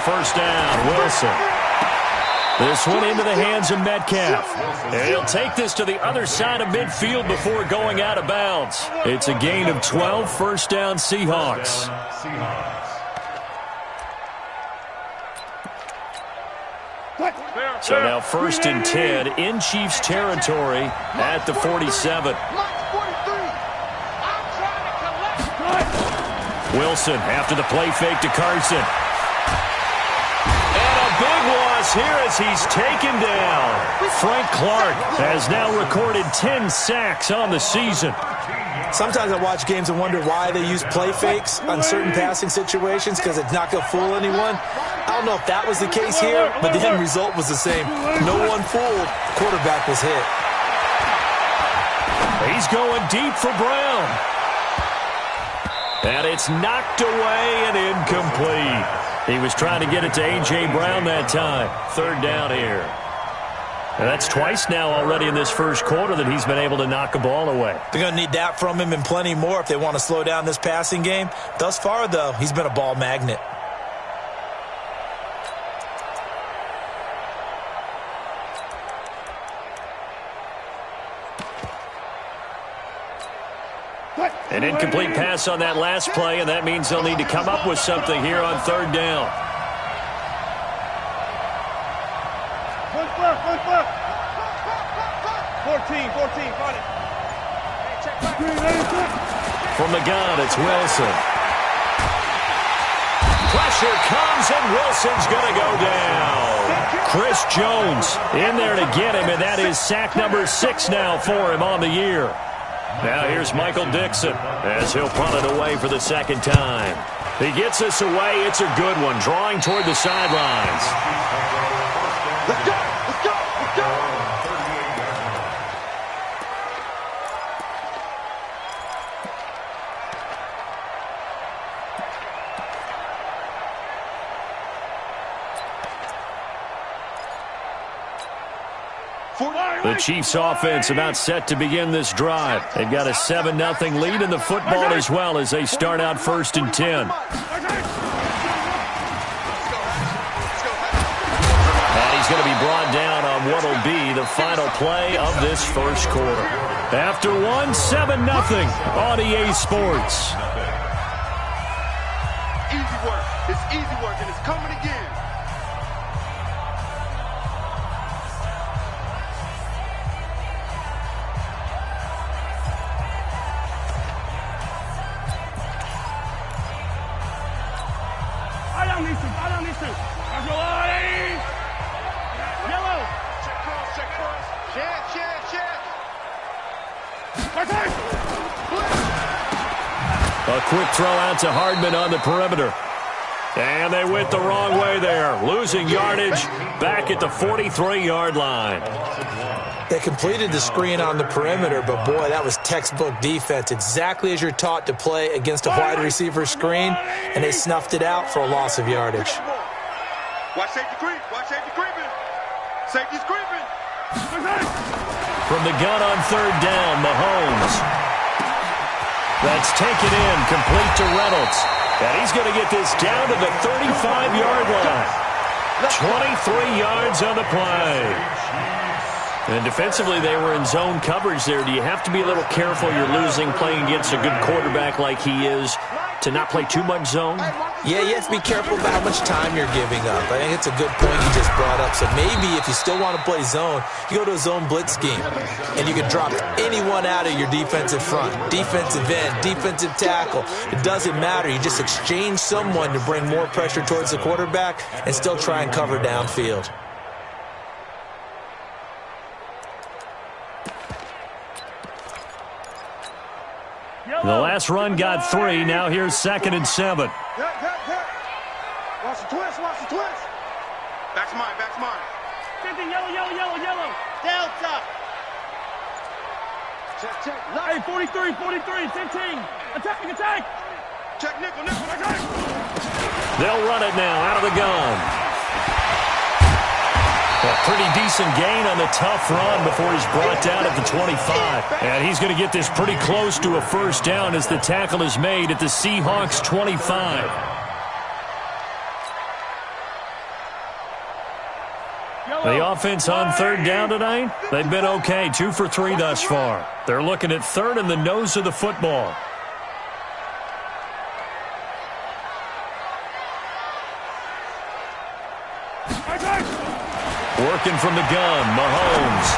first down. Wilson. This one into the hands of Metcalf. And he'll take this to the other side of midfield before going out of bounds. It's a gain of 12, first down Seahawks. So now first and 10 in Chiefs territory at the 47. Wilson after the play fake to Carson. And a big loss here as he's taken down. Frank Clark has now recorded 10 sacks on the season. Sometimes I watch games and wonder why they use play fakes on certain passing situations because it's not going to fool anyone. I don't know if that was the case here, but the end result was the same. No one fooled. Quarterback was hit. He's going deep for Brown. And it's knocked away and incomplete. He was trying to get it to A.J. Brown that time. Third down here. And that's twice now already in this first quarter that he's been able to knock a ball away. They're going to need that from him and plenty more if they want to slow down this passing game. Thus far, though, he's been a ball magnet. An incomplete pass on that last play, and that means they'll need to come up with something here on third down. Look. 14, got it. From the gun, it's Wilson. Pressure comes, and Wilson's going to go down. Chris Jones in there to get him, and that is sack number 6 now for him on the year. Now here's Michael Dixon as he'll punt it away for the second time. He gets us away. It's a good one, drawing toward the sidelines. Let's go. The Chiefs offense about set to begin this drive. They've got a 7-0 lead in the football as well as they start out first and 10. And he's going to be brought down on what will be the final play of this first quarter. After one, 7-0 on EA Sports. Easy work. It's easy work, and it's coming again. A quick throw out to Hardman on the perimeter. And they went the wrong way there. Losing yardage back at the 43-yard line. They completed the screen on the perimeter, but boy, that was textbook defense. Exactly as you're taught to play against a wide receiver screen, and they snuffed it out for a loss of yardage. Watch safety creep. Watch safety creeping. Safety's creeping. From the gun on third down, Mahomes. That's taken in, complete to Reynolds. And he's going to get this down to the 35-yard line. 23 yards on the play. And defensively, they were in zone coverage there. Do you have to be a little careful? You're losing playing against a good quarterback like he is to not play too much zone? Yeah, you have to be careful about how much time you're giving up. I think it's a good point you just brought up. So maybe if you still want to play zone, you go to a zone blitz scheme. And you can drop anyone out of your defensive front. Defensive end, defensive tackle. It doesn't matter. You just exchange someone to bring more pressure towards the quarterback and still try and cover downfield. The last run got 3. Now here's 2nd and 7. Watch the twist. Back's mine. 50, yellow. Delta. Check. Hey, 43, 15. Attack. Check, nickel. They'll run it now out of the gun. A pretty decent gain on the tough run before he's brought down at the 25. And he's going to get this pretty close to a first down as the tackle is made at the Seahawks 25. The offense on third down tonight, they've been okay, 2 for 3 thus far. They're looking at third in the nose of the football. Working from the gun, Mahomes.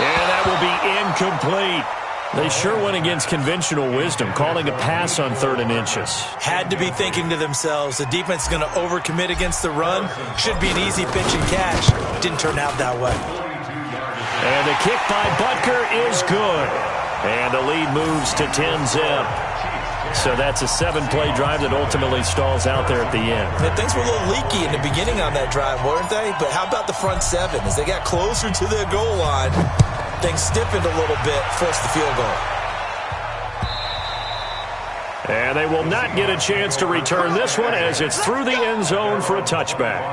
And that will be incomplete. They sure went against conventional wisdom, calling a pass on 3rd and inches. Had to be thinking to themselves, the defense is going to overcommit against the run. Should be an easy pitch and catch. Didn't turn out that way. And the kick by Butker is good. And the lead moves to 10-zip. So that's a 7-play drive that ultimately stalls out there at the end. And things were a little leaky in the beginning on that drive, weren't they? But how about the front 7? As they got closer to their goal line, things stiffened a little bit, forced the field goal. And they will not get a chance to return this one as it's through the end zone for a touchback.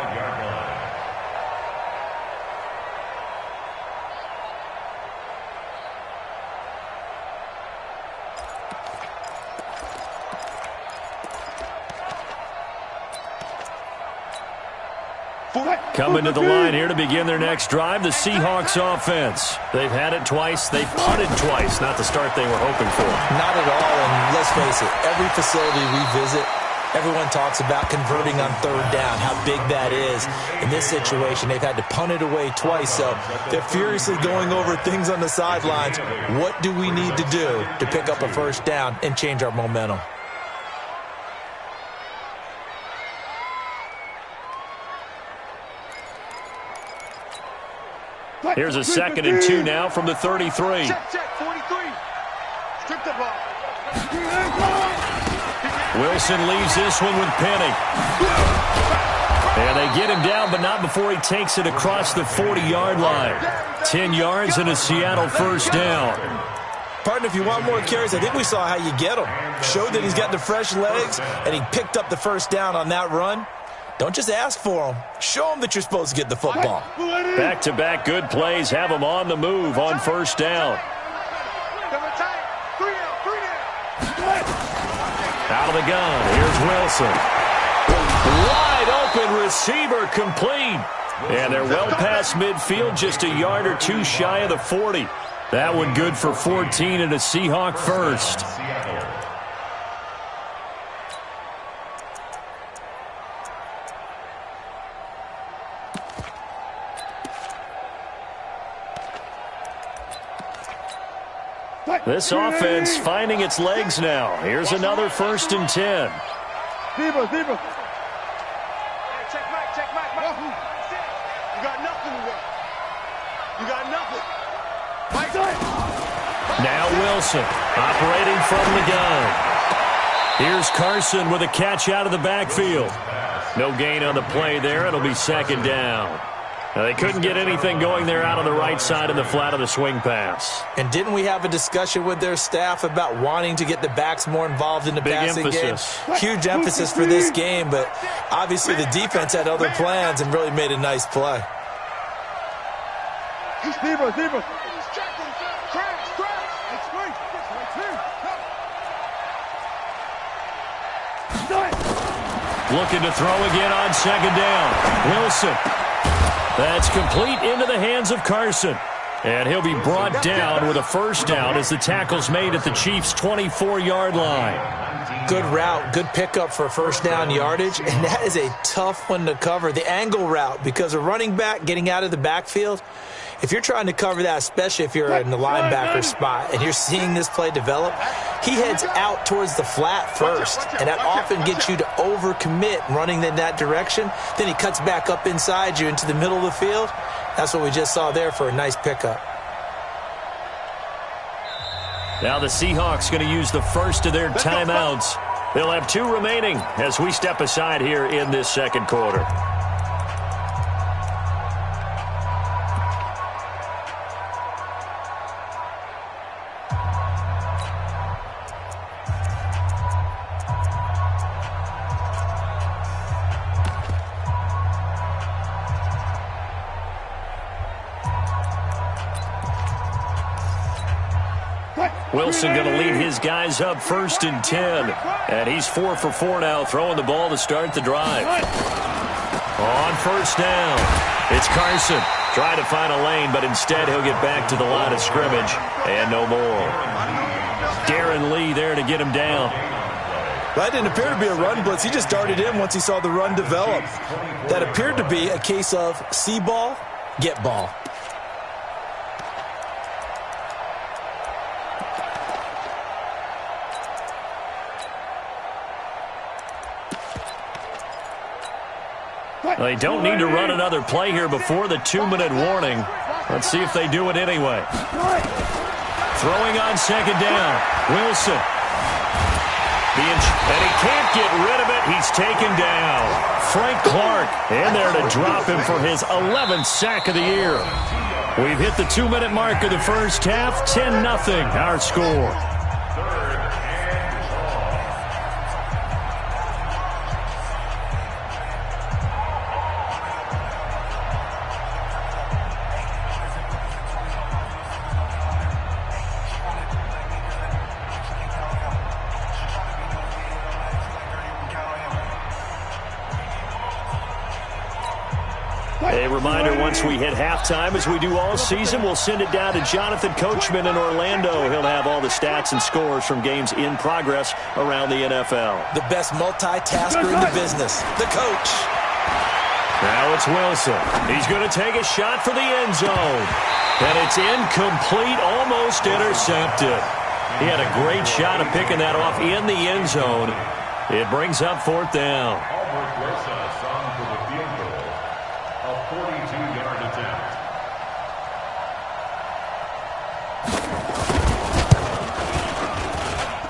Coming to the line here to begin their next drive, the Seahawks offense. They've had it twice. They've punted twice. Not the start they were hoping for. Not at all, and let's face it, every facility we visit, everyone talks about converting on 3rd down, how big that is. In this situation, they've had to punt it away twice, so they're furiously going over things on the sidelines. What do we need to do to pick up a 1st down and change our momentum? Here's a 2nd and 2 now from the 33. Check, 43. Strip the ball. Wilson leaves this one with Penny. And they get him down, but not before he takes it across the 40-yard line. 10 yards and a Seattle 1st down. Partner, if you want more carries, I think we saw how you get him. Showed that he's got the fresh legs, and he picked up the 1st down on that run. Don't just ask for them. Show them that you're supposed to get the football. Back-to-back good plays have them on the move on 1st down. Out of the gun, here's Wilson. Wide open receiver complete. And they're well past midfield, just a yard or 2 shy of the 40. That one good for 14 and a Seahawk 1st. This offense finding its legs now. Here's another 1st and 10. Deeper. Check Mike. You got nothing today. You got nothing. Mike. Now Wilson operating from the gun. Here's Carson with a catch out of the backfield. No gain on the play there. It'll be 2nd down. Now, they couldn't get anything going there out on the right side in the flat of the swing pass. And didn't we have a discussion with their staff about wanting to get the backs more involved in the passing game? Huge emphasis for this game, but obviously the defense had other plans and really made a nice play. Deeper. Looking to throw again on 2nd down. Wilson. That's complete into the hands of Carson. And he'll be brought down with a 1st down as the tackle's made at the Chiefs' 24-yard line. Good route, good pickup for 1st down yardage, and that is a tough one to cover. The angle route, because a running back getting out of the backfield, if you're trying to cover that, especially if you're in the linebacker spot and you're seeing this play develop, he heads out towards the flat first, and that often gets you to overcommit running in that direction. Then he cuts back up inside you into the middle of the field. That's what we just saw there for a nice pickup. Now the Seahawks going to use the first of their timeouts. They'll have 2 remaining as we step aside here in this 2nd quarter. Wilson going to lead his guys up 1st and 10. And he's 4 for 4 now, throwing the ball to start the drive. On 1st down. It's Carson trying to find a lane, but instead he'll get back to the line of scrimmage and no more. Darren Lee there to get him down. That didn't appear to be a run blitz. He just darted in once he saw the run develop. That appeared to be a case of see ball, get ball. They don't need to run another play here before the 2-minute warning. Let's see if they do it anyway. Throwing on second down. Wilson. And he can't get rid of it. He's taken down. Frank Clark in there to drop him for his 11th sack of the year. We've hit the 2-minute mark of the first half. 10-0 our score. A reminder, once we hit halftime, as we do all season, we'll send it down to Jonathan Coachman in Orlando. He'll have all the stats and scores from games in progress around the NFL. The best multitasker in the business, the coach. Now it's Wilson. He's going to take a shot for the end zone. And it's incomplete, almost intercepted. He had a great shot of picking that off in the end zone. It brings up fourth down.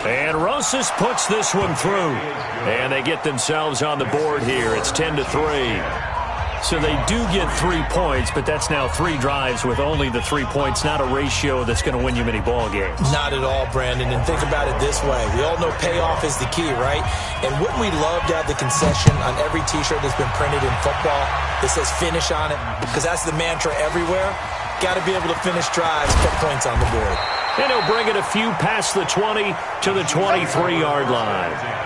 And Rosas puts this one through. And they get themselves on the board here. It's 10-3. So they do get 3 points, but that's now 3 drives with only the 3 points, not a ratio that's going to win you many ball games. Not at all, Brandon. And think about it this way. We all know payoff is the key, right? And wouldn't we love to have the concession on every T-shirt that's been printed in football that says finish on it? Because that's the mantra everywhere. Got to be able to finish drives, put points on the board. And he'll bring it a few past the 20 to the 23-yard line.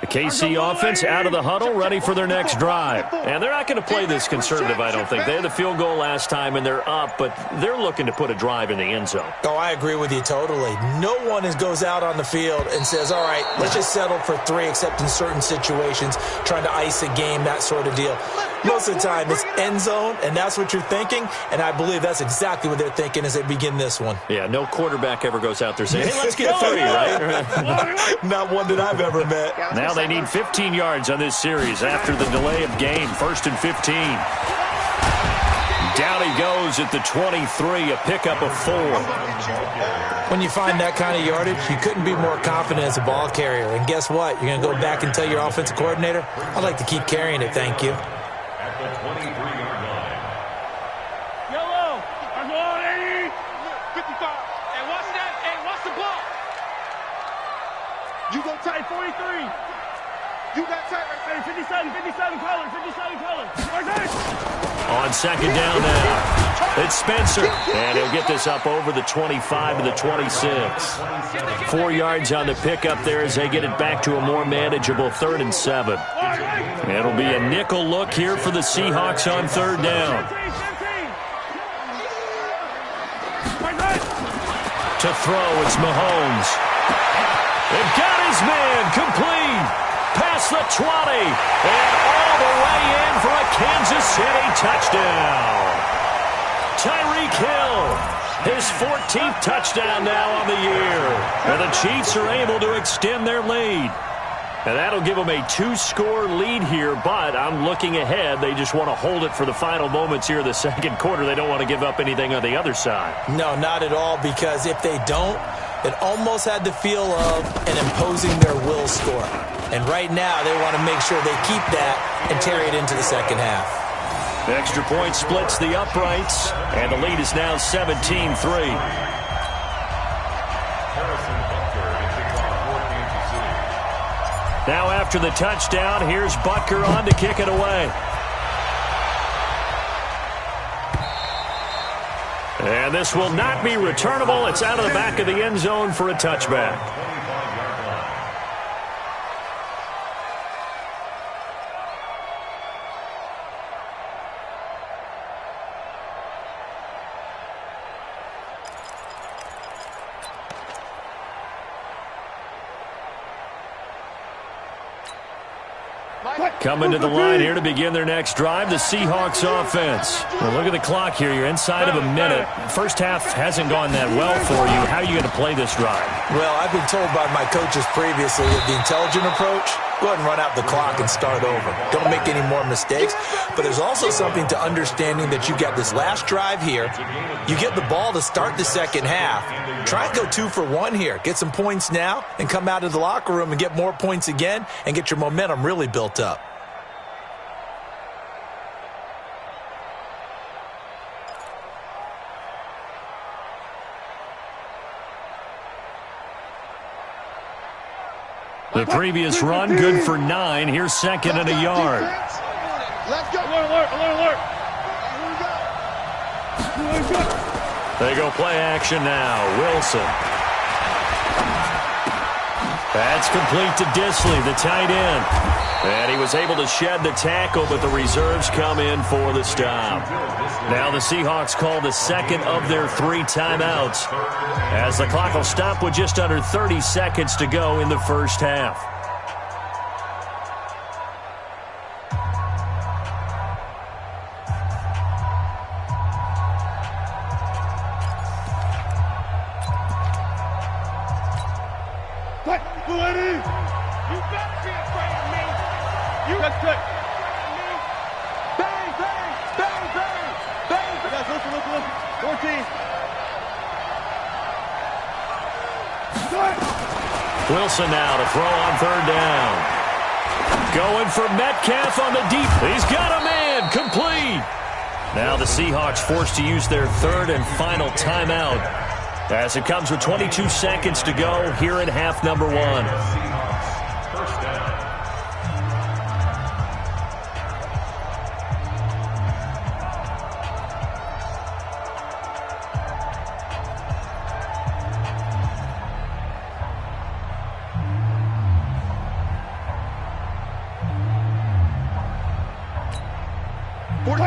The KC offense out of the huddle, ready for their next drive. And they're not going to play this conservative, I don't think. They had the field goal last time, and they're up, but they're looking to put a drive in the end zone. Oh, I agree with you totally. No one goes out on the field and says, all right, let's just settle for 3, except in certain situations, trying to ice a game, that sort of deal. Most of the time, it's end zone, and that's what you're thinking, and I believe that's exactly what they're thinking as they begin this one. Yeah, no quarterback ever goes out there saying, hey, let's get 30, right? Not one that I've ever met. Now they need 15 yards on this series after the delay of game. 1st and 15. Down he goes at the 23, a pickup of 4. When you find that kind of yardage, you couldn't be more confident as a ball carrier. And guess what? You're going to go back and tell your offensive coordinator, I'd like to keep carrying it, thank you. At the 23-yard line. Yellow! I'm on 80! 55. Hey, watch that. Hey, watch the block. You go tight 43. You got tight right there. 57 color. On second down now, it's Spencer. And he'll get this up over the 25 to the 26. 4 yards on the pickup there as they get it back to a more manageable 3rd and 7. It'll be a nickel look here for the Seahawks on 3rd down. To throw, it's Mahomes. They've got his man complete. Past the 20, and all the way in for a Kansas City touchdown. Tyreek Hill, his 14th touchdown now on the year. And the Chiefs are able to extend their lead. And that'll give them a 2-score lead here, but I'm looking ahead. They just want to hold it for the final moments here of the second quarter. They don't want to give up anything on the other side. No, not at all, because if they don't, it almost had the feel of an imposing their will score. And right now, they want to make sure they keep that and carry it into the second half. Extra point splits the uprights, and the lead is now 17-3. Now after the touchdown, here's Butker on to kick it away. And this will not be returnable. It's out of the back of the end zone for a touchback. Coming to the line here to begin their next drive, the Seahawks offense. Well, look at the clock here. You're inside of a minute. First half hasn't gone that well for you. How are you going to play this drive? Well, I've been told by my coaches previously that the intelligent approach, go ahead and run out the clock and start over. Don't make any more mistakes. But there's also something to understanding that you got this last drive here. You get the ball to start the second half. Try and go 2 for 1 here. Get some points now and come out of the locker room and get more points again and get your momentum really built up. The previous run, good for 9. Here's second and a yard. Let's go. Alert, alert, alert. They go play action now. Wilson. That's complete to Disley, the tight end. And he was able to shed the tackle, but the reserves come in for the stop. Now the Seahawks call the second of their 3 timeouts, as the clock will stop with just under 30 seconds to go in the first half. You better be afraid of me. You that's good. Bang, bang, bang, bang, bang. Guys, listen. 14. Wilson now to throw on third down. Going for Metcalf on the deep. He's got a man. Complete. Now the Seahawks forced to use their third and final timeout, as it comes with 22 seconds to go here in half number 1.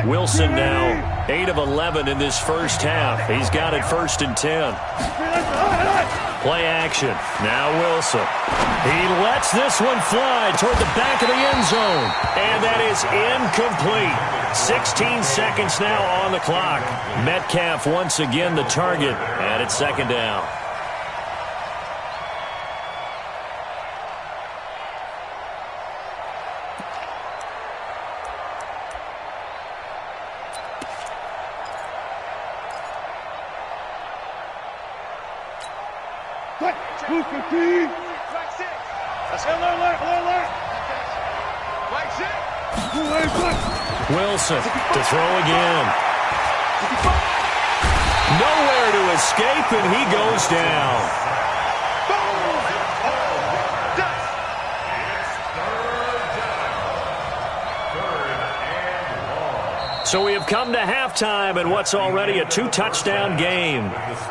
Wilson now 8 of 11 in this first half. He's got it 1st and 10. Play action. Now Wilson. He lets this one fly toward the back of the end zone. And that is incomplete. 16 seconds now on the clock. Metcalf once again the target. And it's second down. Who's 15? Right 6. Alert. Right 6. Wilson to throw again. Nowhere to escape, and he goes down. So we have come to halftime in what's already a 2-touchdown game,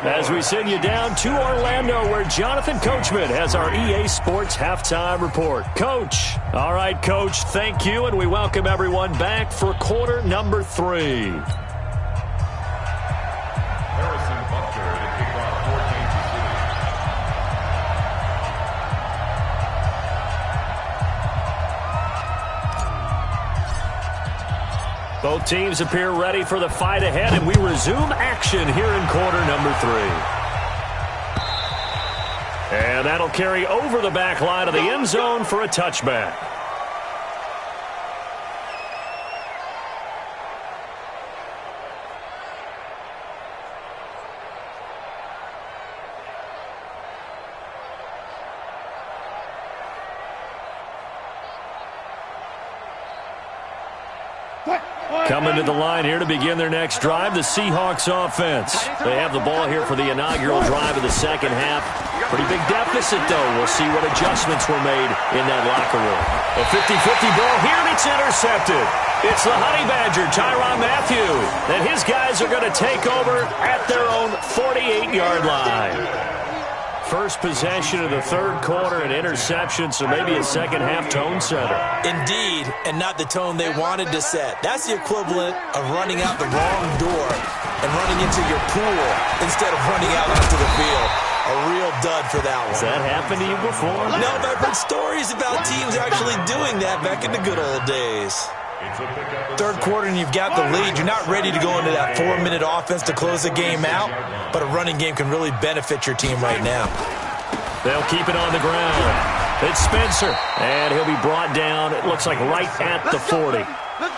as we send you down to Orlando, where Jonathan Coachman has our EA Sports halftime report. Coach. All right, Coach, thank you, and we welcome everyone back for quarter number 3. Both teams appear ready for the fight ahead, and we resume action here in quarter number 3. And that'll carry over the back line of the end zone for a touchback. Coming to the line here to begin their next drive, the Seahawks offense. They have the ball here for the inaugural drive of the second half. Pretty big deficit, though. We'll see what adjustments were made in that locker room. A 50-50 ball here, and it's intercepted. It's the Honey Badger, Tyrann Mathieu, and his guys are going to take over at their own 48-yard line. First possession of the third quarter, an interception, so maybe a second-half tone setter. Indeed, and not the tone they wanted to set. That's the equivalent of running out the wrong door and running into your pool instead of running out onto the field. A real dud for that one. Has that happened to you before? No, but I've heard stories about teams actually doing that back in the good old days. Third quarter and you've got the lead. You're not ready to go into that 4-minute offense to close the game out, but a running game can really benefit your team right now. They'll keep it on the ground. It's Spencer, and he'll be brought down, it looks like right at the 40.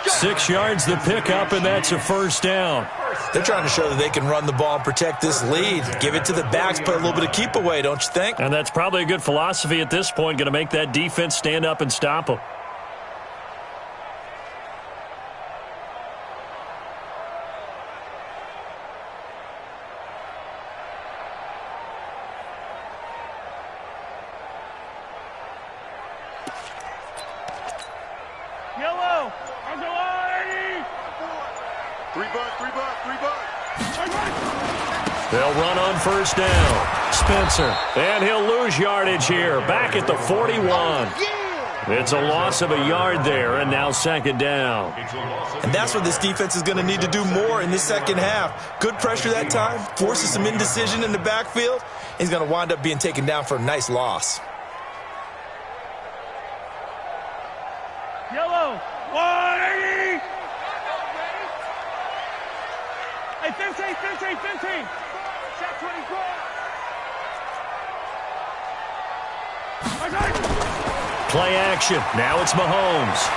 6 yards the pickup, and that's a first down. They're trying to show that they can run the ball and protect this lead. Give it to the backs, play a little bit of keep away, don't you think? And that's probably a good philosophy at this point, going to make that defense stand up and stop them. Yellow, on the line. 3 bucks. They'll run on first down. Spencer, and he'll lose yardage here, back at the 41. It's a loss of a yard there, and now second down. And that's what this defense is going to need to do more in the second half. Good pressure that time, forces some indecision in the backfield. He's going to wind up being taken down for a nice loss. Yellow, 180. Hey, 15. Shot 24. Play action. Now it's Mahomes.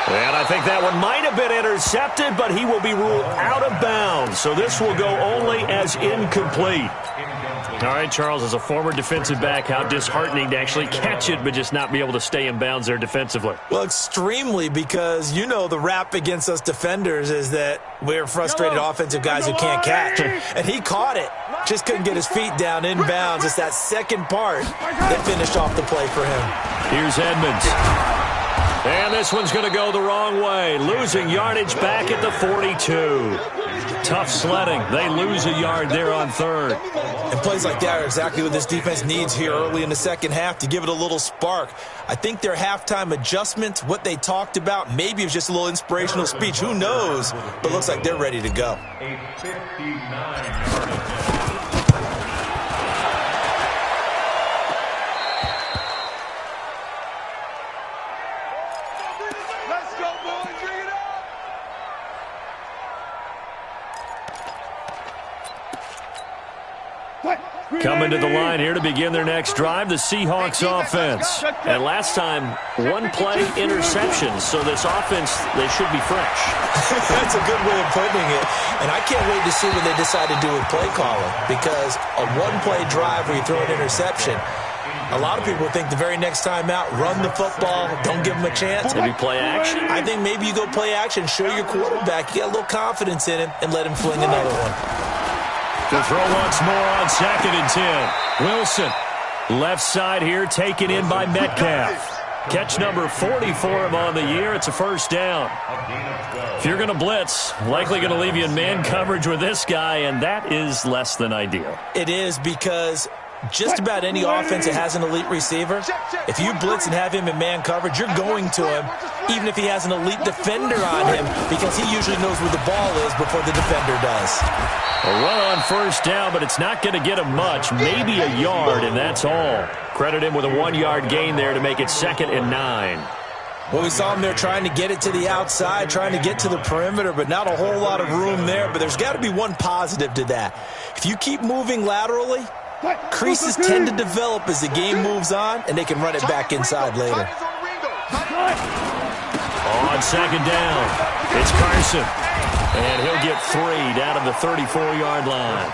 And I think that one might have been intercepted, but he will be ruled out of bounds. So this will go only as incomplete. All right, Charles, as a former defensive back, how disheartening to actually catch it but just not be able to stay in bounds there defensively. Well, extremely, because you know the rap against us defenders is that we're frustrated offensive guys who can't catch. And he caught it, just couldn't get his feet down in bounds. It's that second part that finished off the play for him. Here's Edmonds. And this one's going to go the wrong way, losing yardage back at the 42. Tough sledding. They lose a yard there on third. And plays like that are exactly what this defense needs here early in the second half to give it a little spark. I think their halftime adjustment, what they talked about, maybe it was just a little inspirational speech. Who knows? But it looks like they're ready to go. Let's go, boys. Bring it up. Coming to the line here to begin their next drive, the Seahawks offense. And last time, one play interception, so this offense, they should be fresh. That's a good way of putting it. And I can't wait to see what they decide to do with play calling, because a one-play drive where you throw an interception, a lot of people think the very next time out, run the football, don't give them a chance. Maybe play action? I think maybe you go play action, show your quarterback, you get a little confidence in him, and let him fling another one. To throw once more on 2nd and 10. Wilson, left side here, taken in by Metcalf. Catch number 40 for him on the year. It's a first down. If you're going to blitz, likely going to leave you in man coverage with this guy, and that is less than ideal. It is, because just about any offense that has an elite receiver, if you blitz and have him in man coverage, you're going to him, even if he has an elite defender on him, because he usually knows where the ball is before the defender does. A run on first down, but it's not going to get him much, maybe a yard, and that's all. Credit him with a 1-yard gain there to make it 2nd and 9. Well, we saw him there trying to get it to the outside, trying to get to the perimeter, but not a whole lot of room there. But there's got to be one positive to that. If you keep moving laterally, creases tend to develop as the game moves on, and they can run it back inside later. On on second down. It's Carson. And he'll get 3 down to the 34-yard line.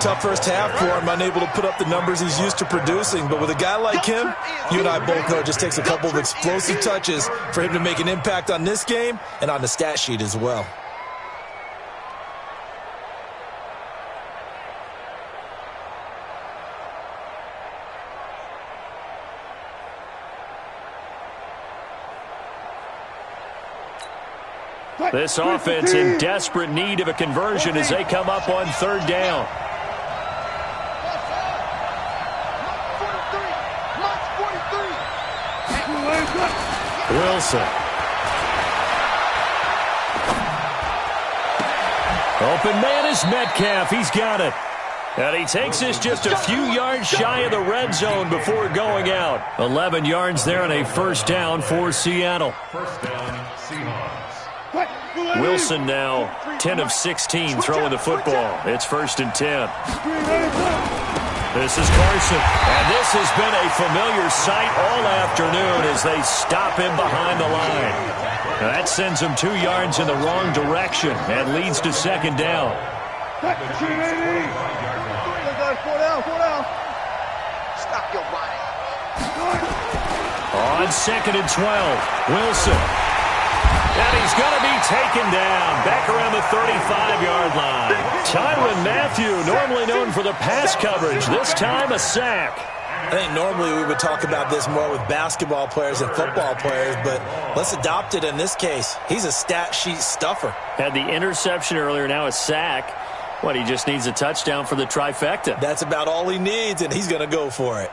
Tough first half for him, unable to put up the numbers he's used to producing. But with a guy like him, you and I both know it just takes a couple of explosive touches for him to make an impact on this game and on the stat sheet as well. This offense in desperate need of a conversion as they come up on third down. Wilson. Open man is Metcalf. He's got it. And he takes this just a few yards shy of the red zone before going out. 11 yards there on a first down for Seattle. First down, Seahawks. Wilson now 10 of 16 throwing the football. It's 1st and 10. This is Carson. And this has been a familiar sight all afternoon as they stop him behind the line. Now that sends him 2 yards in the wrong direction and leads to second down. Stop your body. On 2nd and 12, Wilson. And he's going to be taken down back around the 35-yard line. Tyrann Mathieu, normally known for the pass coverage, this time a sack. I think normally we would talk about this more with basketball players and football players, but let's adopt it in this case. He's a stat sheet stuffer. Had the interception earlier, now a sack. What, he just needs a touchdown for the trifecta. That's about all he needs, and he's going to go for it.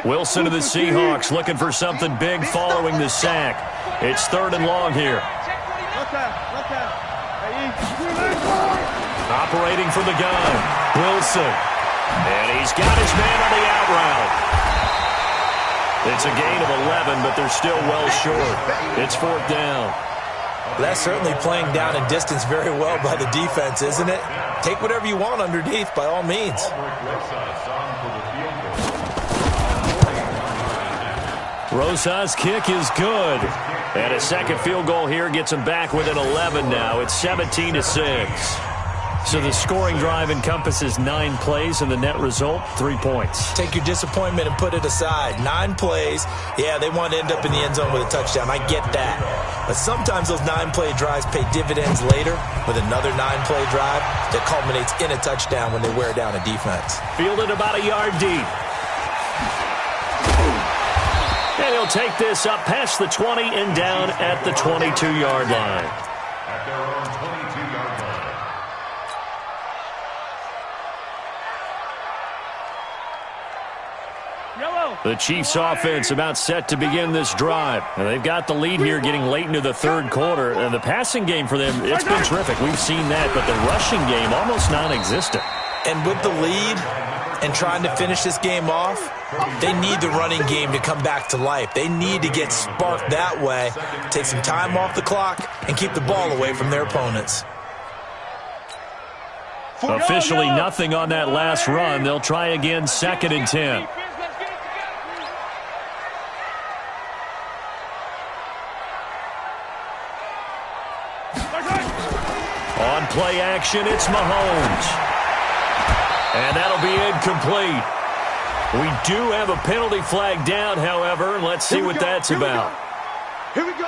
Wilson to the Seahawks looking for something big following the sack. It's 3rd and long here. Operating from the gun, Wilson. And he's got his man on the out route. It's a gain of 11, but they're still well short. It's 4th down. That's certainly playing down and distance very well by the defense, isn't it? Take whatever you want underneath, by all means. Rosas' kick is good. And a second field goal here gets him back within 11 now. It's 17-6. So the scoring drive encompasses 9 plays, and the net result, 3 points. Take your disappointment and put it aside. 9 plays, yeah, they want to end up in the end zone with a touchdown. I get that. But sometimes those 9-play drives pay dividends later with another 9-play drive that culminates in a touchdown when they wear down a defense. Fielded about a yard deep. And he'll take this up past the 20 and down at the 22-yard line. At their own 22-yard line. The Chiefs offense about set to begin this drive. And they've got the lead here getting late into the 3rd quarter. And the passing game for them, it's been terrific. We've seen that, but the rushing game almost non-existent. And with the lead and trying to finish this game off, they need the running game to come back to life. They need to get sparked that way, take some time off the clock, and keep the ball away from their opponents. Officially nothing on that last run. They'll try again 2nd and 10. On play action, it's Mahomes. And that'll be incomplete. We do have a penalty flag down, however. Let's see what that's about. Here we go.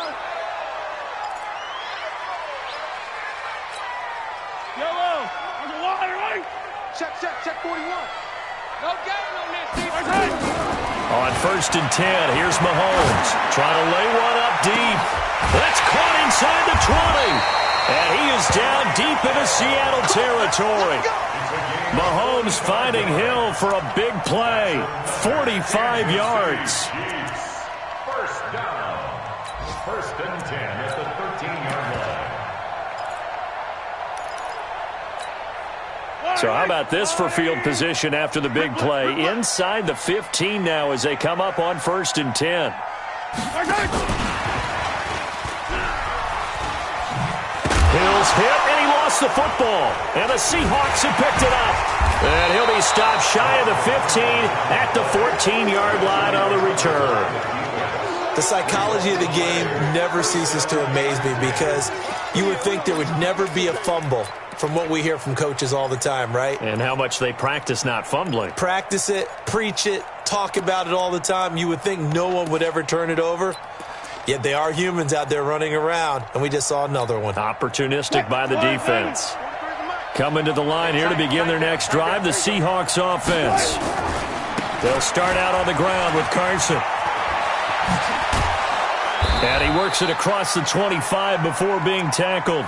Yellow. On the wire, right? Check 41. No game on this defense. On 1st and 10, here's Mahomes. Trying to lay one up deep. That's caught inside the 20. And he is down deep into Seattle territory. Mahomes finding Hill for a big play. 45 yards. First down. 1st and 10 at the 13-yard line. So how about this for field position after the big play? Inside the 15 now as they come up on 1st and 10. Hill's hit, and he lost the football. And the Seahawks have picked it up. And he'll be stopped shy of the 15 at the 14-yard line on the return. The psychology of the game never ceases to amaze me because you would think there would never be a fumble from what we hear from coaches all the time, right? And how much they practice not fumbling. Practice it, preach it, talk about it all the time. You would think no one would ever turn it over. Yet they are humans out there running around, and we just saw another one. Opportunistic by the defense. Coming to the line here to begin their next drive, the Seahawks offense. They'll start out on the ground with Carson. And he works it across the 25 before being tackled.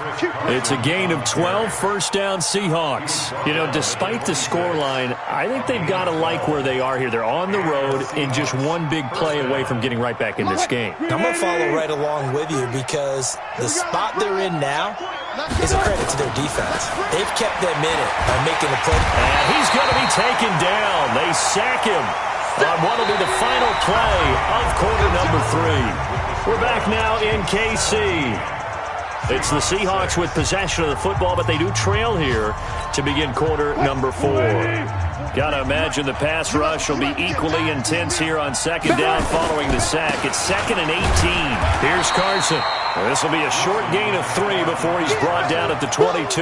It's a gain of 12, first down Seahawks. You know, despite the scoreline, I think they've got to like where they are here. They're on the road and just one big play away from getting right back in this game. I'm going to follow right along with you because the spot they're in now is a credit to their defense. They've kept them in it by making the play. And he's going to be taken down. They sack him on what will be the final play of quarter number 3. We're back now in KC. It's the Seahawks with possession of the football, but they do trail here to begin quarter number 4. Got to imagine the pass rush will be equally intense here on second down following the sack. It's 2nd and 18. Here's Carson. This will be a short gain of 3 before he's brought down at the 22.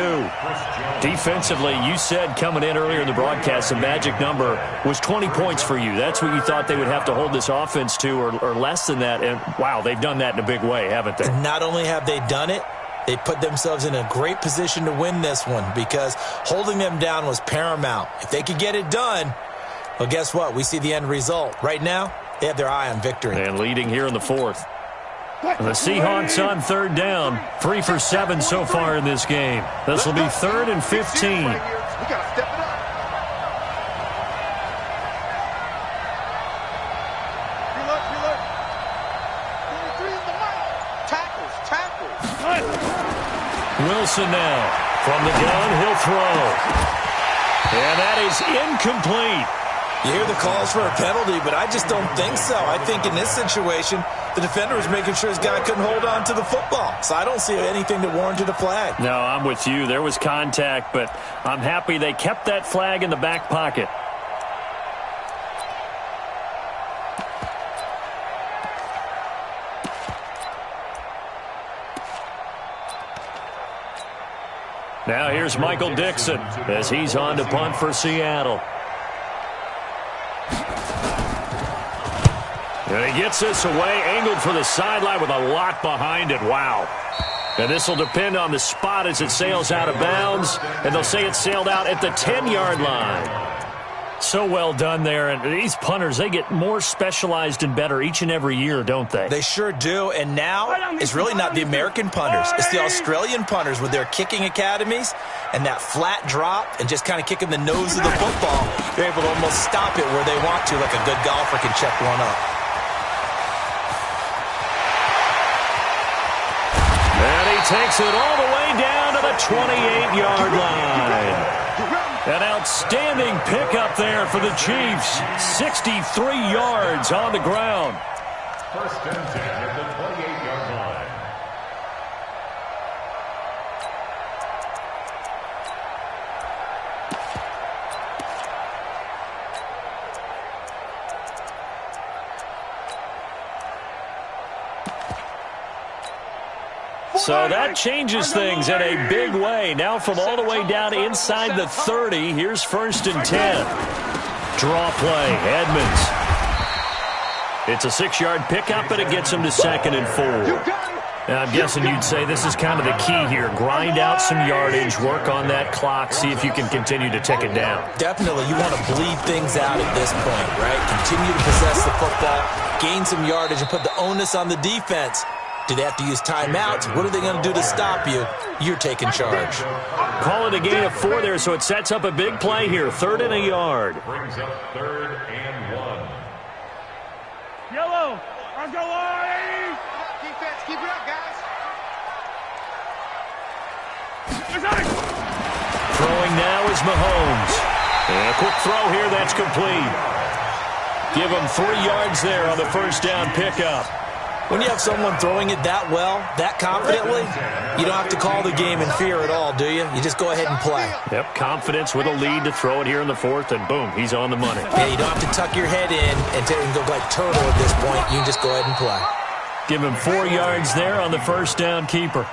Defensively, you said coming in earlier in the broadcast, the magic number was 20 points for you. That's what you thought they would have to hold this offense to, or less than that. And, wow, they've done that in a big way, haven't they? And not only have they done it, they put themselves in a great position to win this one because holding them down was paramount. If they could get it done, well, guess what? We see the end result. Right now, they have their eye on victory. And leading here in the 4th. The Seahawks on third down, 3 for 7 so far in this game. This will be 3rd and 15. We got to step it up. Reload. Tackles. Wilson now. From the gun, he'll throw. And that is incomplete. You hear the calls for a penalty, but I just don't think so. I think in this situation, the defender was making sure his guy couldn't hold on to the football. So I don't see anything that warranted a flag. No, I'm with you. There was contact, but I'm happy they kept that flag in the back pocket. Now here's Michael Dixon as he's on to punt for Seattle. And he gets this away, angled for the sideline with a lot behind it. Wow. And this will depend on the spot as it sails out of bounds. And they'll say it sailed out at the 10-yard line. So well done there. And these punters, they get more specialized and better each and every year, don't they? They sure do. And now it's really not the American punters. It's the Australian punters with their kicking academies and that flat drop and just kind of kicking the nose of the football. They're able to almost stop it where they want to, like a good golfer can check one up. And he takes it all the way down to the 28-yard line. An outstanding pickup there for the Chiefs. 63 yards on the ground. First and 10 at the 28-yard line. So that changes things in a big way. Now from all the way down inside the 30, here's 1st and 10. Draw play, Edmonds. It's a 6-yard pickup, but it gets him to 2nd and 4. Now, I'm guessing you'd say this is kind of the key here. Grind out some yardage, work on that clock, see if you can continue to tick it down. Definitely, you want to bleed things out at this point, right? Continue to possess the football, gain some yardage, and put the onus on the defense. Do they have to use timeouts? What are they going to do to stop you? You're taking charge. Call it a gain of 4 there, so it sets up a big play here. 3rd and a yard. Brings up 3rd and 1. Yellow, let's go, Lane! Defense, keep it up, guys. Throwing now is Mahomes. And a quick throw here, that's complete. Give him 3 yards there on the first down pickup. When you have someone throwing it that well, that confidently, you don't have to call the game in fear at all, do you? You just go ahead and play. Yep, confidence with a lead to throw it here in the 4th, and boom, he's on the money. Yeah, you don't have to tuck your head in and go like turtle at this point. You can just go ahead and play. Give him 4 yards there on the first down keeper.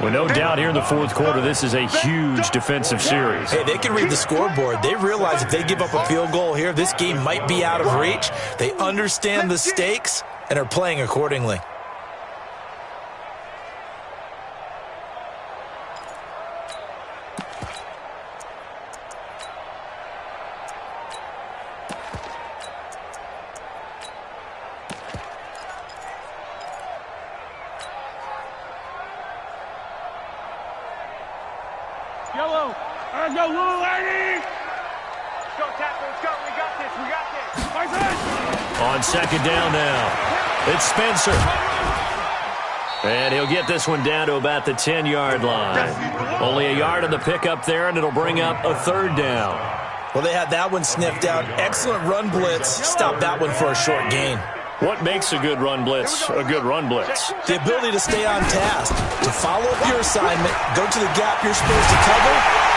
Well, no doubt here in the fourth quarter, this is a huge defensive series. Hey, they can read the scoreboard. They realize if they give up a field goal here, this game might be out of reach. They understand the stakes and are playing accordingly. Yellow. Let's go, little lady. Let's go, Tackle. Let's go. We got this. We got this. On second down now, it's Spencer. And he'll get this one down to about the 10-yard line. Only a yard on the pickup there, and it'll bring up a third down. Well, they had that one sniffed out. Excellent run blitz. Stop that one for a short gain. What makes a good run blitz a good run blitz? The ability to stay on task, to follow up your assignment, go to the gap you're supposed to cover,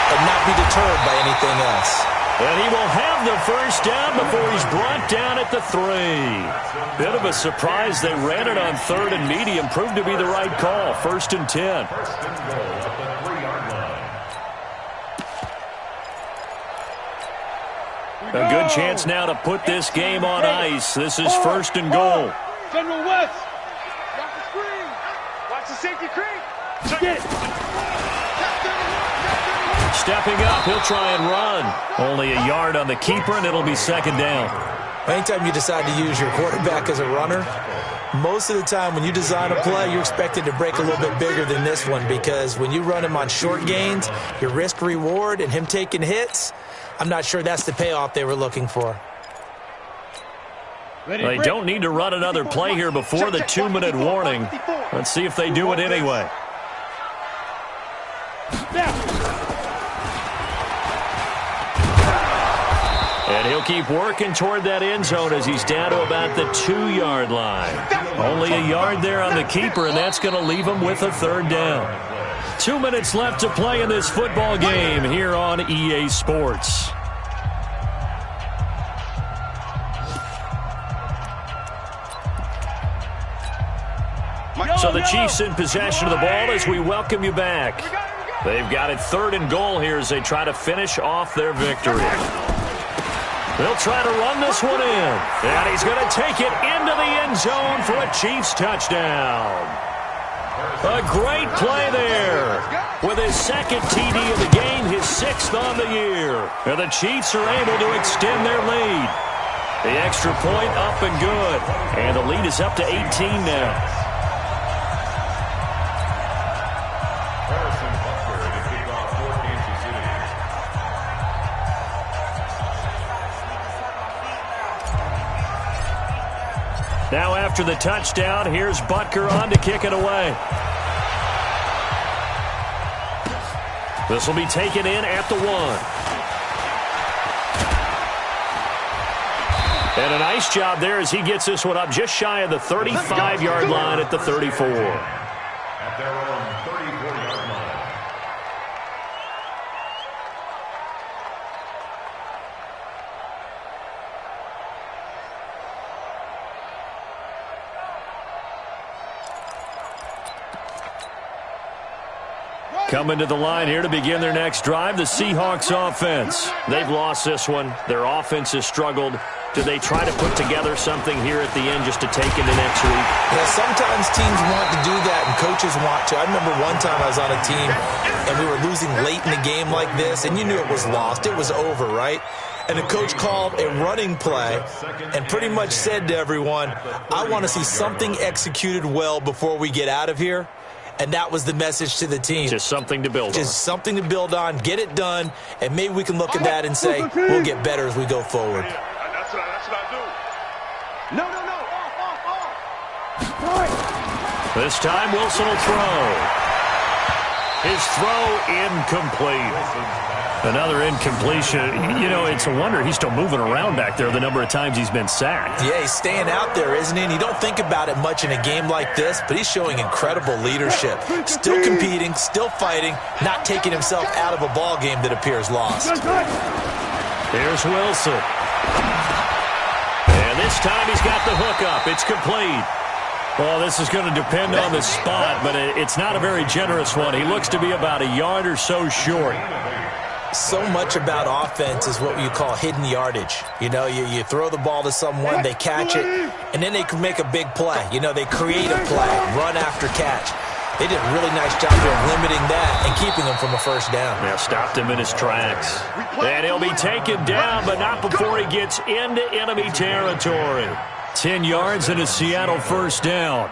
and not be deterred by anything else. And he will have the first down before he's brought down at the 3. Bit of a surprise. They ran it on third and medium. Proved to be the right call. 1st and 10. First and goal at the 3-yard line. A good chance now to put this game on ice. This is 1st and goal. General West. Watch the screen. Watch the safety creep. Get it. Stepping up, he'll try and run. Only a yard on the keeper, and it'll be second down. Anytime you decide to use your quarterback as a runner, most of the time when you design a play, you're expected to break a little bit bigger than this one, because when you run him on short gains, your risk-reward and him taking hits, I'm not sure that's the payoff they were looking for. They don't need to run another play here before the 2-minute warning. Let's see if they do it anyway. And he'll keep working toward that end zone as he's down to about the 2-yard line. Only a yard there on the keeper, and that's going to leave him with a third down. 2 minutes left to play in this football game here on EA Sports. So the Chiefs in possession of the ball as we welcome you back. They've got it 3rd and goal here as they try to finish off their victory. They'll try to run this one in. And he's going to take it into the end zone for a Chiefs touchdown. A great play there. With his 2nd TD of the game, his 6th on the year. And the Chiefs are able to extend their lead. The extra point up and good. And the lead is up to 18 now. Now after the touchdown, here's Butker on to kick it away. This will be taken in at the 1. And a nice job there as he gets this one up just shy of the 35-yard line at the 34. At their own 34-yard line. Coming to the line here to begin their next drive, the Seahawks offense. They've lost this one. Their offense has struggled. Do they try to put together something here at the end just to take into next week? Yeah, sometimes teams want to do that and coaches want to. I remember one time I was on a team and we were losing late in the game like this, and you knew it was lost. It was over, right? And the coach called a running play and pretty much said to everyone, I want to see something executed well before we get out of here. And that was the message to the team. Just something to build on. Just something to build on, get it done, and maybe we can look at that and say, we'll get better as we go forward. That's what I do. No. Off. This time Wilson will throw. His throw incomplete. Another incompletion. You know, it's a wonder he's still moving around back there the number of times he's been sacked. Yeah, he's staying out there, isn't he? And you don't think about it much in a game like this, but he's showing incredible leadership. Still competing, still fighting, not taking himself out of a ball game that appears lost. Here's Wilson. And this time he's got the hook up. It's complete. Well, this is going to depend on the spot, but it's not a very generous one. He looks to be about a yard or so short. So much about offense is what you call hidden yardage. You know, you throw the ball to someone, they catch it, and then they can make a big play. You know, they create a play, run after catch. They did a really nice job of limiting that and keeping him from a first down. Yeah, stopped him in his tracks. And he'll be taken down, but not before he gets into enemy territory. 10 yards and a Seattle first down.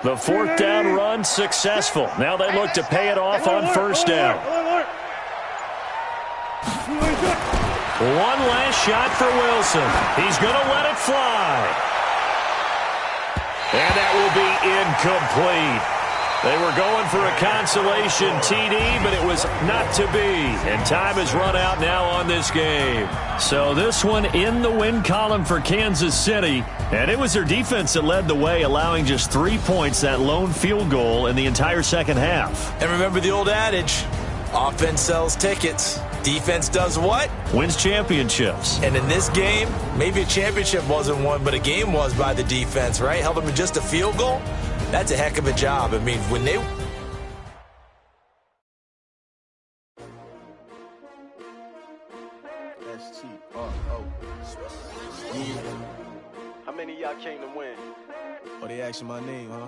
The fourth down run successful. Now they look to pay it off on first down. One last shot for Wilson. He's going to let it fly. And that will be incomplete. They were going for a consolation TD, but it was not to be. And time has run out now on this game. So this one in the win column for Kansas City. And it was their defense that led the way, allowing just 3 points, that lone field goal in the entire second half. And remember the old adage, offense sells tickets. Defense does what? Wins championships. And in this game, maybe a championship wasn't won, but a game was by the defense, right? Held them to just a field goal. That's a heck of a job. I mean, when they... How many of y'all came to win? Oh, they asking my name, huh?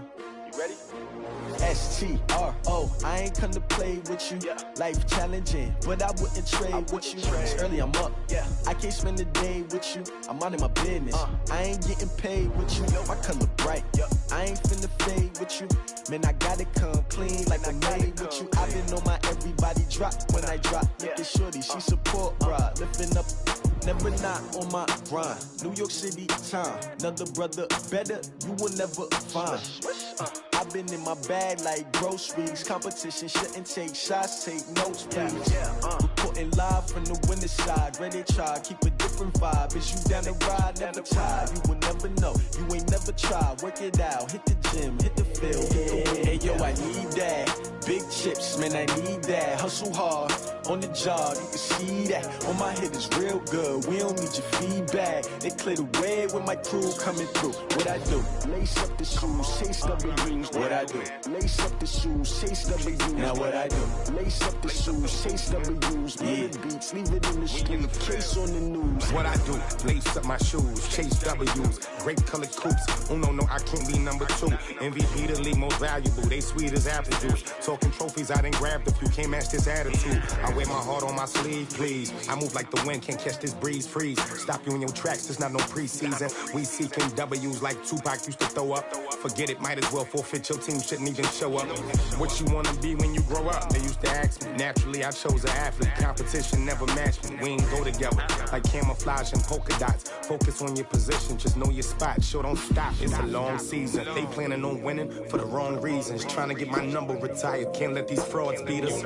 You ready? STRO, I ain't come to play with you. Life challenging, but I wouldn't trade with you. It's early, I'm up. I can't spend the day with you. I'm out of my business. I ain't getting paid with you. My color bright. I ain't finna fade with you. Man, I gotta come clean like I made with you. I've been on my everybody drop when I drop. Look at shorty, she support, bruh. Lifting up. Never not on my grind. New York City time. Another brother better, you will never find. I've been in my bag like groceries. Competition shouldn't take shots, take notes, please. Reporting live from the winning side. Ready to try, keep a different vibe. Is you down the ride, never tired. You will never know, you ain't never tried. Work it out, hit the gym, hit the field, hit the win. Hey yo, I need that. Big chips, man, I need that. Hustle hard, on the job, you can see that. On my head is real good, we don't need your feedback. They clear the way with my crew coming through. What I do? Lace up the shoes, chase W's. What I do? Lace up the shoes, chase W's. Now what I do? Lace up the shoes, chase W's. Murder beats, leave it in the street, case on the news. What I do? Lace up my shoes, chase W's. Great colored coops. Oh no, I can't be number 2. MVP the league most valuable. They sweet as apple juice. Talking trophies, I done grabbed a few. Can't match this attitude. I wear my heart on my sleeve, please. I move like the wind, can't catch this breeze. Freeze. Stop you in your tracks, there's not no preseason. We seeking W's like Tupac used to throw up. Forget it, might as well forfeit. Your team shouldn't even show up. What you wanna be when you grow up? They used to ask me. Naturally, I chose an athlete. Competition never matched me. We ain't go together like camouflage and polka dots. Focus on your position, just know your spot. Sure, don't stop. It's a long season. They planning on winning for the wrong reasons. Trying to get my number retired. Can't let these frauds beat us.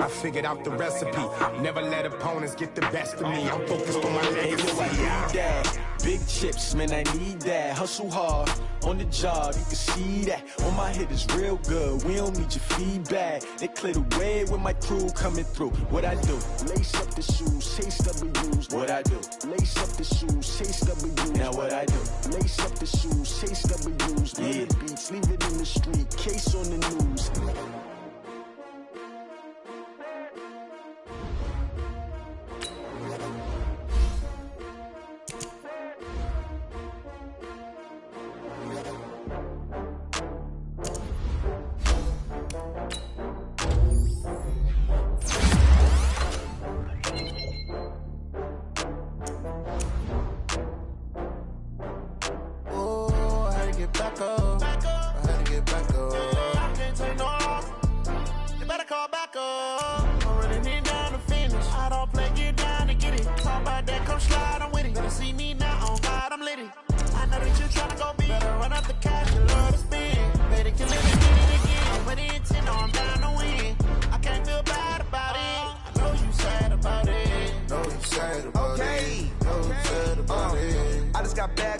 I figured out the recipe. Never let opponents get the best of me. I'm focused on my legacy. I need that. Big chips, man, I need that. Hustle hard, on the job, you can see that. On my head is real good, we don't need your feedback. They clear the way with my crew coming through. What I do? Lace up the shoes, chase W's. What I do? Lace up the shoes, chase W's. Now what I do? Lace up the shoes, chase W's. Murder beats, leave it in the street, case on the news.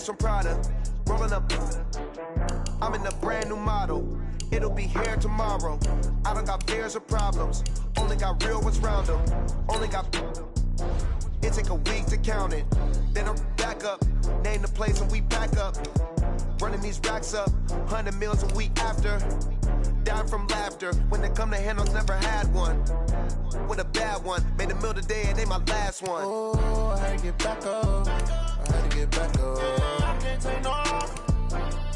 From Prada, rolling up. I'm in a brand new model. It'll be here tomorrow. I don't got fears or problems. Only got real ones round them. Only got. It take a week to count it. Then I'm back up. Name the place and we pack up. Running these racks up. 100 meals a week after. Down from laughter. When they come to handles, never had one. With a bad one. Made a meal today and they my last one. Oh, I had to get back up. I had to get back up. I can't take no off.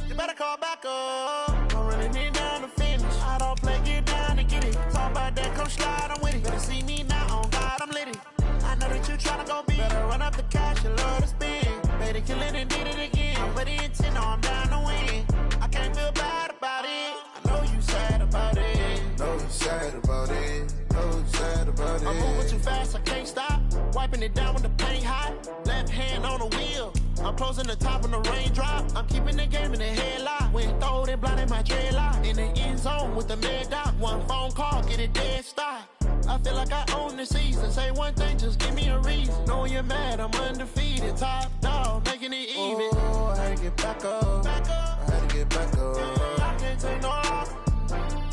You better call back up. I'm running it down to finish. I don't play, get down to get it. Talk about that, come slide, I'm with it. Better see me now, on God, I'm lit it. I know that you tryna go big. Better run up the cash and love to spend. Made it, kill it, and did it again. But the intent, no, I'm down to win. I can't feel bad about it. I know you sad about it. Know you sad about it. Know you sad about it. I'm moving too fast, I can't stop. Wiping it down when the paint hot. Left hand on the wheel. I'm closing the top when the raindrop. I'm keeping the game in the headlock. When throwed and blinded my dreadlock. In the end zone with the mad dot. One phone call, get it dead stop. I feel like I own the season. Say one thing, just give me a reason. Knowing you're mad, I'm undefeated. Top dog, making it even. Oh, I had to get back up. Back up. I had to get back up. I can't take no off.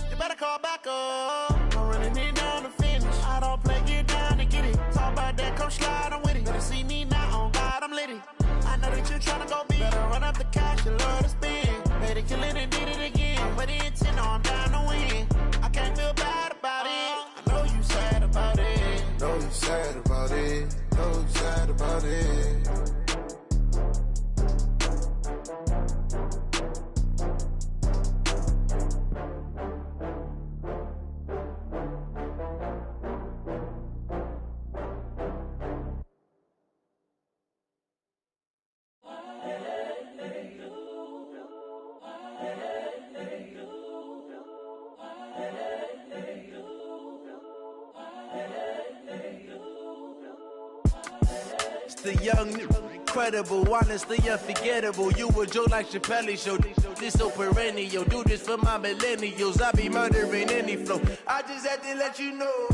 You better call back up. I'm running it down to finish. I don't play, get down to get it. Talk about that, come slide, I'm with it. Better see me now, on God, I'm lit it. I know that you tryna go big. Better run up the cash and love to spend. Made it, kill it, and did it again. But the intent, no, I'm down to win. I can't feel bad about it. I know you sad about it. Know you sad about it. Know you sad about it. The young, incredible, honestly unforgettable. You a Joe like Chappelle show. This so perennial. Do this for my millennials. I be murdering any flow. I just had to let you know.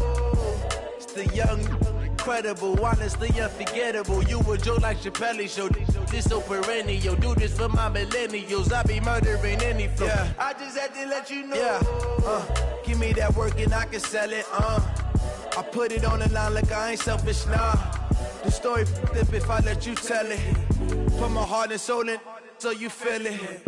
It's the young, incredible, honestly unforgettable. You a Joe like Chappelle show. This so perennial. Do this for my millennials. I be murdering any flow. Yeah. I just had to let you know. Yeah. Give me that work and I can sell it. I put it on the line like I ain't selfish, nah. The story flip if I let you tell it. Put my heart and soul in so you feel it.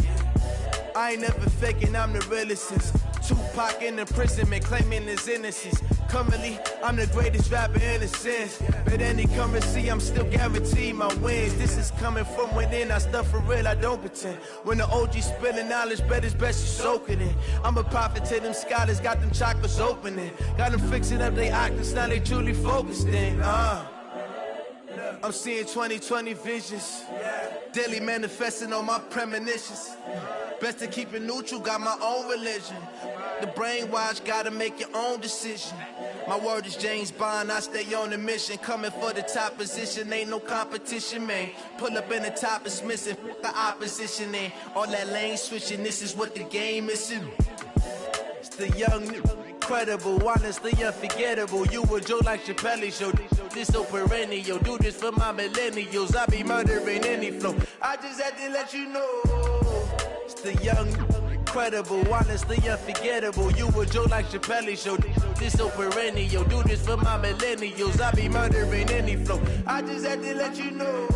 I ain't never faking, I'm the realest since Tupac in imprisonment, claiming his innocence. Currently, I'm the greatest rapper in a sense. But any currency, I'm still guaranteed my wins. This is coming from within, I stuff for real, I don't pretend. When the OG spilling knowledge, bet it's best you soak it in. I'm a prophet to them scholars, got them chakras opening. Got them fixing up they octaves, now they truly focused in. I'm seeing 2020 visions. Daily manifesting on my premonitions. Best to keep it neutral, got my own religion. The brainwash, gotta make your own decision. My word is James Bond, I stay on the mission. Coming for the top position, ain't no competition, man. Pull up in the top, it's missing, the opposition in. All that lane switching, this is what the game is in. It's the young, incredible, honestly unforgettable. You a Joe like Chappelle show. This so perennial. Do this for my millennials. I be murdering any flow. I just had to let you know. It's the young, incredible, honestly unforgettable. You a Joe like Chappelle show. This so perennial. Do this for my millennials. I be murdering any flow. I just had to let you know.